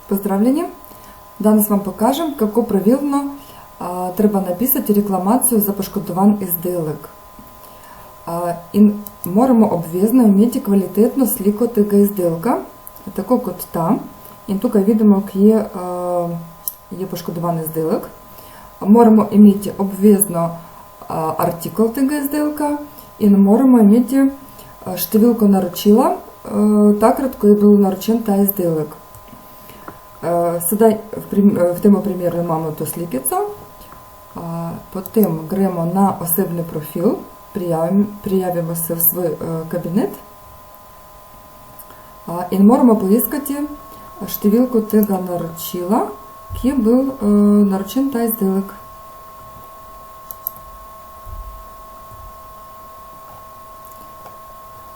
Поздравлення! Зараз вам покажемо, як правильно треба написати рекламацію за пошкодувань ізділок. І можемо обов'язково мати квалітетну слікоту ізділка, таку як там. І тут видимо, як є пошкодувань ізділок. Можемо мати обов'язково артикл того ізділка і можемо мати штивілку наручила, так кратко і був наручен та ізділок. Сюди в тему приміру маємо ту слікицю. Потім граємо на особний профіль, приявимося в свій кабінет і можемо поискати штивілку того наручила, який був наручен та ізділок.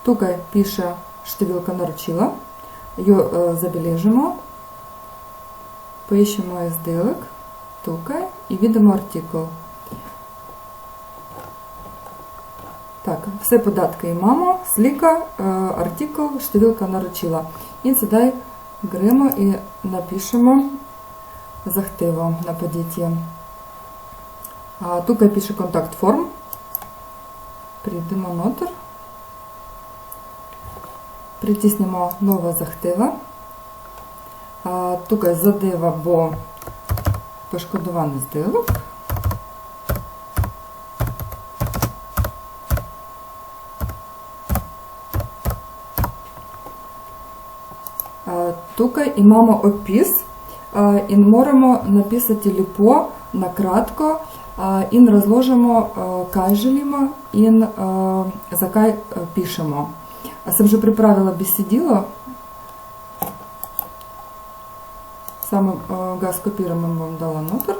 Тут пише штивілка наручила, її забележимо, поищемо ізділок, тут і видимо артикл. Так, все податки маємо, сліка, артикл, штивілка наручила. І сюди граємо і напишемо захтиво на подітті. Тут пише контакт форм, прийдемо нотар. Притиснемо нове захтива. Тут задива, бо пошкодуваний ізділок. Тут і маємо опис, і можемо написати ліпо, накратко, і розложимо, кай желимо, і за кай пишемо. Я вже приправила беседило. Саме газ копіром вам дала нотар.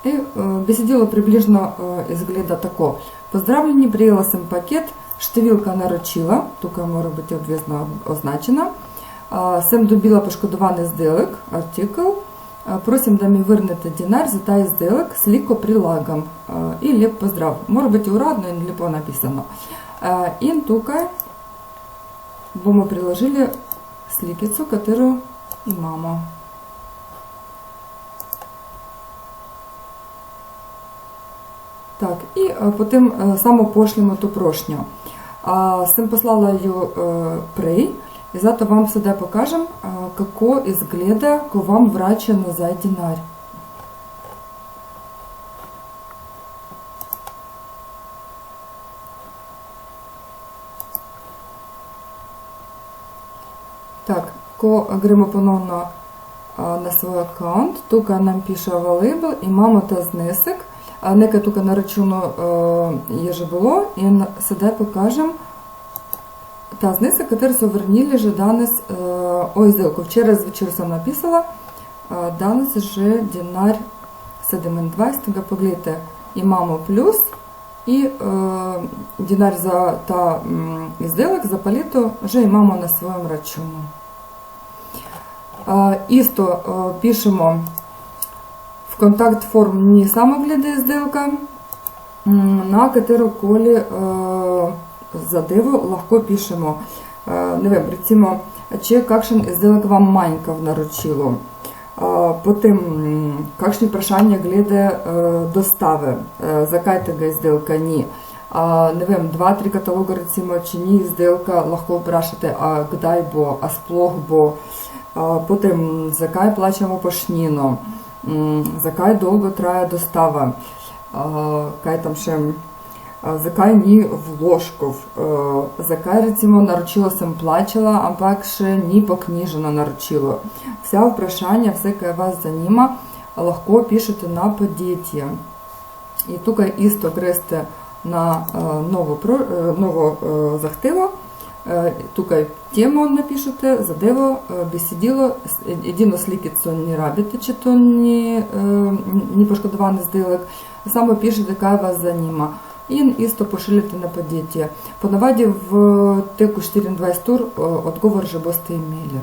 І беседило приблизно изгледа тако. Поздравлення, приїла сам пакет, штивілка наручила, тут може бути обов'язково означена. Сам добила пошкодуваний ізділок, артикл. Просим да ми вернете динар за та ізділок з ліко прилагом. І леп поздрав. Може бути урадно, і ліпо написано. І тут бо ми приложили слікицю, яку і маємо. Так, і потім само пошлємо ту прошню. Сам послала її прей. И зато вам сюда покажем, како изгледа, ко вам врача назад динар. Так, ко граємо поновно на свій аккаунт, тут нам пише available і маємо та знесок, нека тут наречено є же було, і сюди покажем та знесок, который совернили же данес о ізділку. Вчора вечір сам написала, данес же динар 7,2, стига поглядайте, і мамо плюс, і динар за та ізділок, за паліту, вже і мамо на своєму рачуну. Істо пишемо в контакт форм не само гляди ізділка, на которую коли задиву легко пишемо. Не вим, прицимо, чи какшен ізділок вам манькав наручило. Потім, какшні прошання гляде достави, закай того ізділка ні. Не вим, 2-3 каталога, рецимо, чи ні ізділка легко прашати, а гдай бо, а сплох бо. Потім, закай плачемо пошніно, закай довго трає достава, кай там ще закай ні вложков, закай, рецимо, наручило сам плачила, а пак ще ні покніжено наручило. Вся впрошання, все, яке вас заніма, легко пишете на подітті. І тут істо гресте на ново захтиво, тут тему напишете, задево, беседило, єдину слікицю не робите, чи то не пошкодуваний ізділок, саме пишете, яка вас заніма. І істо пошилите на подітті. По наваді в теку 4.20 тур отговор же босте імейлі.